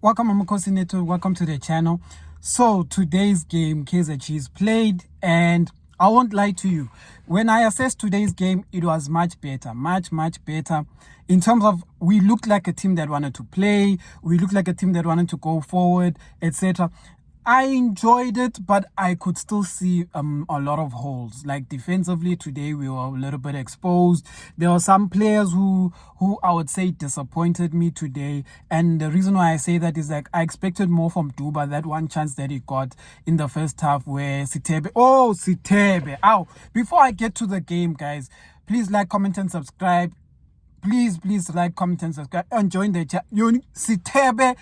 Welcome, Amakhosi Network. Welcome to the channel. So today's game, Kaizer Chiefs played, and I won't lie to you. When I assessed today's game, it was much better, much better. In terms of, we looked like a team that wanted to play, we looked like a team that wanted to go forward, etc. I enjoyed it, but I could still see a lot of holes. Like defensively today, we were a little bit exposed. There were some players who I would say disappointed me today. And the reason why I say that is like I expected more from Duba. That one chance that he got in the first half where Sithebe. Ow! Before I get to the game, guys, please like, comment, and subscribe. Please like, comment, and subscribe. And join the chat. Sithebe.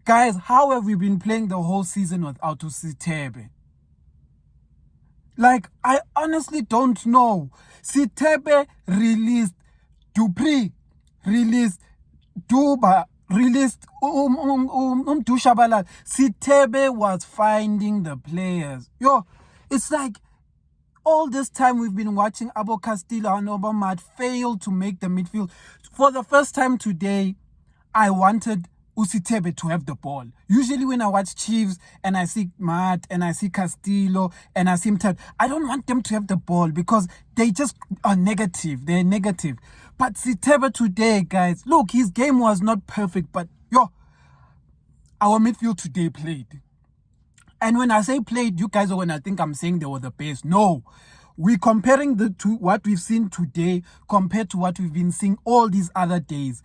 Guys, how have we been playing the whole season without Sithebe? Like, I honestly don't know. Sithebe released Dupree, released Duba, released Dushabala. Sithebe was finding the players. It's like all this time we've been watching Abo Castillo and Obama fail to make the midfield. For the first time today, I wanted Sithebe to have the ball. Usually when I watch Chiefs and I see Matt and I see Castillo and I see him, I don't want them to have the ball because they just are negative. They're negative. But Sithebe today, guys, look, his game was not perfect, but our midfield today played. And when I say played, you guys are going to think I'm saying they were the best. No. We're comparing to what we've seen today compared to what we've been seeing all these other days.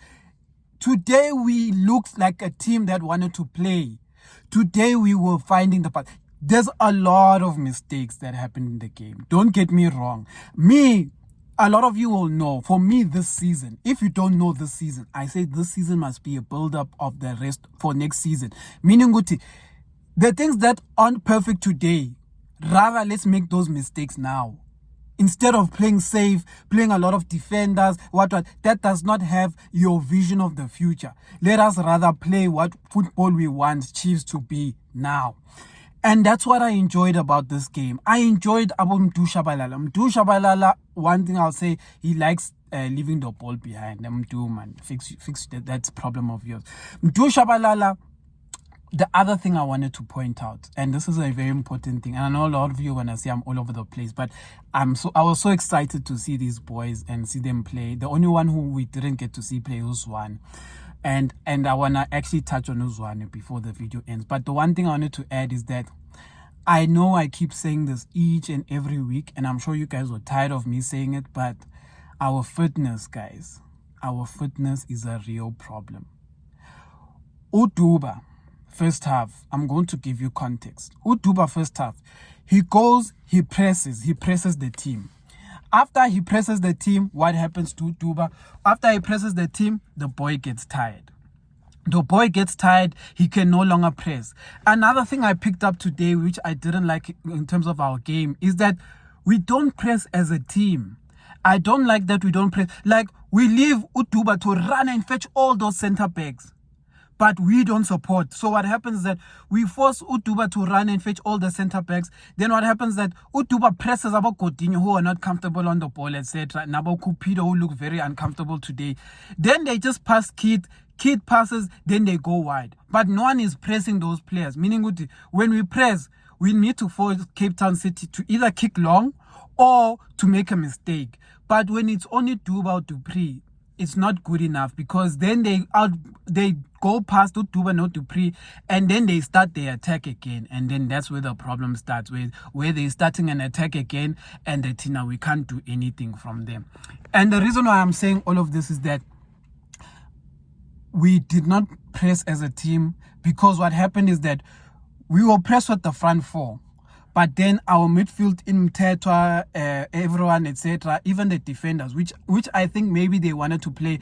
Today, we looked like a team that wanted to play. Today, we were finding the path. There's a lot of mistakes that happened in the game. Don't get me wrong. A lot of you will know. For me, this season, if you don't know this season, I say this season must be a build-up of the rest for next season. Meaning, the things that aren't perfect today, rather let's make those mistakes now. Instead of playing safe, playing a lot of defenders, that does not have your vision of the future. Let us rather play what football we want Chiefs to be now. And that's what I enjoyed about this game. I enjoyed about Dushabala. One thing I'll say, he likes leaving the ball behind. Man, fix that's problem of yours. Dushabala. The other thing I wanted to point out, and this is a very important thing, and I know a lot of you are gonna say I'm all over the place, but I was so excited to see these boys and see them play. The only one who we didn't get to see play was Uzwane. And I wanna actually touch on Uzwane before the video ends. But the one thing I wanted to add is that I know I keep saying this each and every week, and I'm sure you guys were tired of me saying it, but our fitness, guys, our fitness is a real problem. Uduba. First half, I'm going to give you context. Uduba first half, he goes, he presses the team. After he presses the team, what happens to Uduba? After he presses the team, the boy gets tired. The boy gets tired, he can no longer press. Another thing I picked up today, which I didn't like in terms of our game, is that we don't press as a team. I don't like that we don't press. Like, we leave Uduba to run and fetch all those center backs. But we don't support. So what happens is that we force Uduba to run and fetch all the center backs. Then what happens is that Uduba presses about Coutinho, who are not comfortable on the ball, etc. Nabo Cupido, who look very uncomfortable today. Then they just pass Kid. Kid passes, then they go wide. But no one is pressing those players. Meaning, when we press, we need to force Cape Town City to either kick long or to make a mistake. But when it's only Duba or Dupree, it's not good enough, because then they go past Uduba, not Dupree, and then they start their attack again, and then that's where the problem starts, where they're starting an attack again, and we can't do anything from them. And the reason why I'm saying all of this is that we did not press as a team, because what happened is that we were pressed with the front four. But then our midfield in Mtetwa, everyone, etc., even the defenders, which I think maybe they wanted to play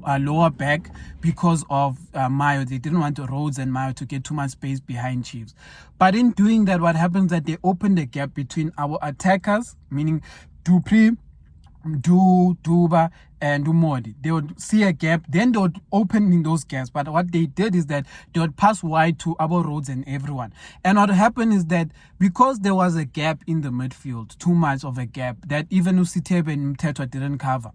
a lower back because of Mayo. They didn't want Rhodes and Mayo to get too much space behind Chiefs. But in doing that, what happens is that they open the gap between our attackers, meaning Dupree, Duba, and Umodi. They would see a gap, then they would open in those gaps. But what they did is that they would pass wide to Abo Roads and everyone. And what happened is that because there was a gap in the midfield, too much of a gap, that even Sithebe and Mtetwa didn't cover,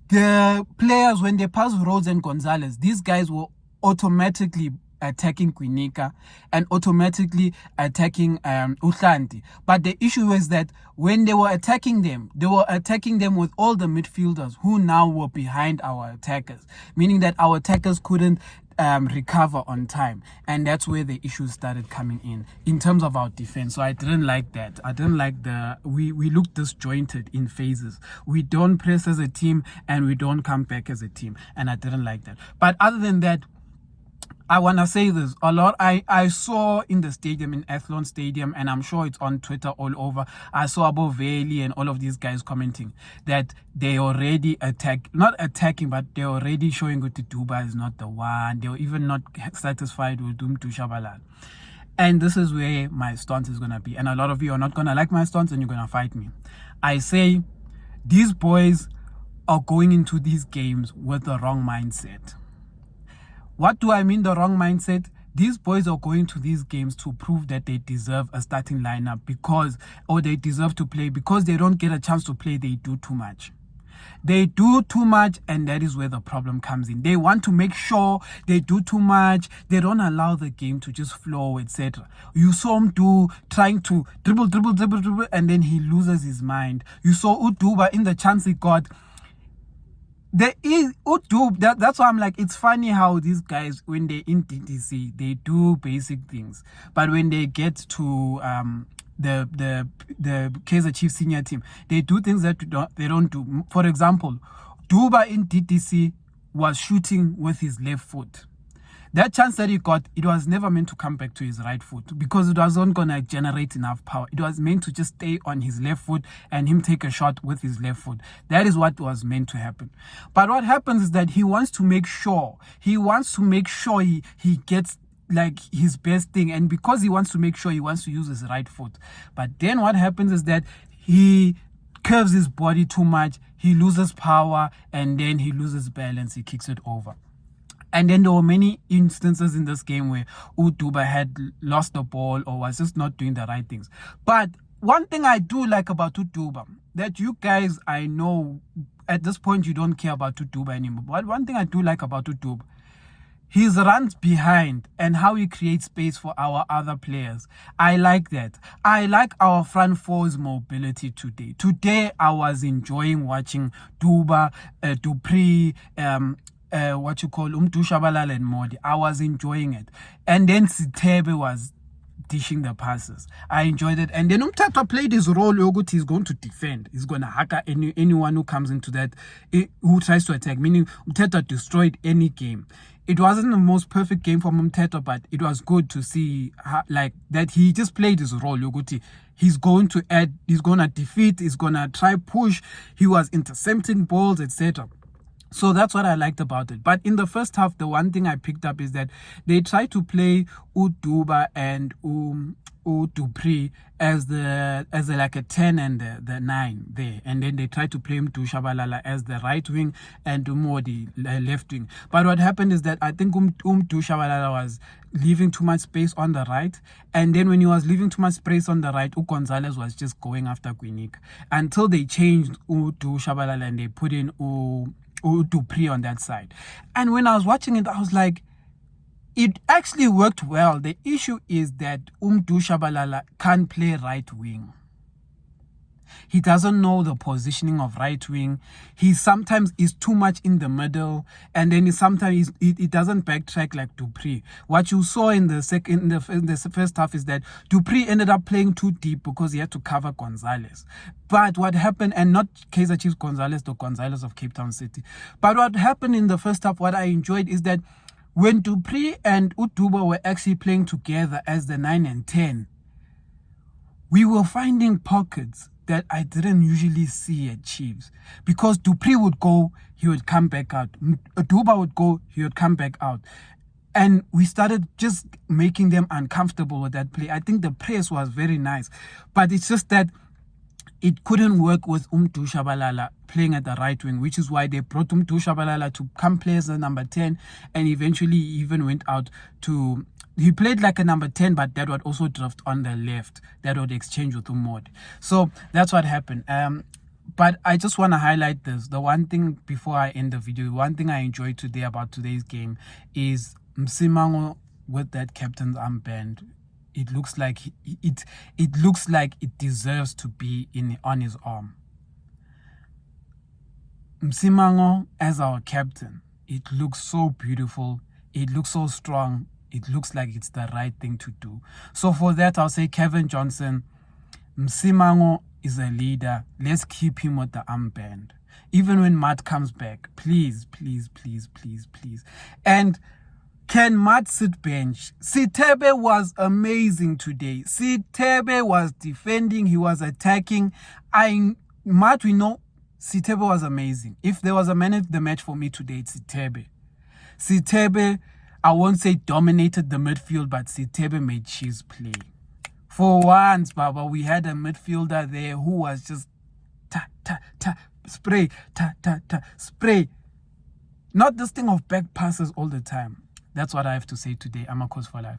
the players, when they pass Rhodes and Gonzalez, these guys were automatically attacking Quinica and automatically attacking Uhlanti. But the issue is that when they were attacking them with all the midfielders who now were behind our attackers, meaning that our attackers couldn't recover on time, and that's where the issues started coming in terms of our defense. So I didn't like that. I didn't like we looked disjointed in phases. We don't press as a team and we don't come back as a team, and I didn't like that. But other than that, I want to say this a lot. I saw in the stadium, in Athlone Stadium, and I'm sure it's on Twitter all over, I saw Abo Veli and all of these guys commenting that they already not attacking, but they're already showing that Duba is not the one. They were even not satisfied with Shabalala. And this is where my stance is going to be. And a lot of you are not going to like my stance and you're going to fight me. I say these boys are going into these games with the wrong mindset. What do I mean the wrong mindset? These boys are going to these games to prove that they deserve a starting lineup or they deserve to play because they don't get a chance to play. They do too much. They do too much, and that is where the problem comes in. They want to make sure they do too much. They don't allow the game to just flow, etc. You saw him trying to dribble, and then he loses his mind. You saw Uduba in the chance he got. That's why I'm like, it's funny how these guys, when they're in DTC, they do basic things, but when they get to the Kaizer Chiefs senior team, they do things that they don't do. For example, Duba in DTC was shooting with his left foot. That chance that he got, it was never meant to come back to his right foot because it wasn't going to generate enough power. It was meant to just stay on his left foot and him take a shot with his left foot. That is what was meant to happen. But what happens is that he wants to make sure he gets like his best thing. And because he wants to make sure, he wants to use his right foot. But then what happens is that he curves his body too much. He loses power and then he loses balance. He kicks it over. And then there were many instances in this game where Uduba had lost the ball or was just not doing the right things. But one thing I do like about Uduba, that you guys, I know at this point you don't care about Uduba anymore. But one thing I do like about Uduba, his runs behind and how he creates space for our other players. I like that. I like our front four's mobility today. Today I was enjoying watching Duba, Dupree, Shabalala and Modi. I was enjoying it. And then Sithebe was dishing the passes. I enjoyed it. And then Umtata played his role. He's going to defend. He's going to hack anyone who comes into that, who tries to attack. Meaning Umtata destroyed any game. It wasn't the most perfect game for Umtata, but it was good to see that he just played his role. He's going to add, he's going to defeat, he's going to try push. He was intercepting balls, etc. So that's what I liked about it. But in the first half, the one thing I picked up is that they tried to play Uduba and Dupree as like a 10 and the 9 there. And then they tried to play Shabalala as the right wing and Modi left wing. But what happened is that I think Shabalala was leaving too much space on the right. And then when he was leaving too much space on the right, Gonzalez was just going after Quinica. Until they changed Shabalala and they put in Dupree on that side. And when I was watching it, I was like, it actually worked well. The issue is that Shabalala can't play right wing. He doesn't know the positioning of right wing. He sometimes is too much in the middle, and then sometimes he doesn't backtrack like Dupree. What you saw in the first half is that Dupree ended up playing too deep because he had to cover Gonzalez. But what happened, and not Kaizer Chiefs Gonzalez, the Gonzalez of Cape Town City. But what happened in the first half, what I enjoyed is that when Dupree and Uduba were actually playing together as the 9 and 10, we were finding pockets that I didn't usually see at Chiefs. Because Dupree would go, he would come back out. Uduba would go, he would come back out. And we started just making them uncomfortable with that play. I think the press was very nice. But it's just that it couldn't work with Shabalala playing at the right wing, which is why they brought Shabalala to come play as the number 10, and eventually he even went out to... He played like a number 10, but that would also drift on the left. That would exchange with Umod. So that's what happened. But I just want to highlight this. The one thing before I end the video, one thing I enjoyed today about today's game is Msimango with that captain's armband, it looks like it deserves to be on his arm. Msimango as our captain, it looks so beautiful, it looks so strong, it looks like it's the right thing to do. So for that, I'll say Kevin Johnson, Msimango is a leader. Let's keep him with the armband. Even when Matt comes back, please, please, please, please, please. And can Matt sit bench? Sithebe was amazing today. Sithebe was defending, he was attacking. Matt, we know Sithebe was amazing. If there was a man of the match for me today, it's Sithebe. Sithebe, I won't say dominated the midfield, but Sithebe made cheese play. For once, Baba, we had a midfielder there who was just spray, spray. Not this thing of back passes all the time. That's what I have to say today. Amakhosi for life.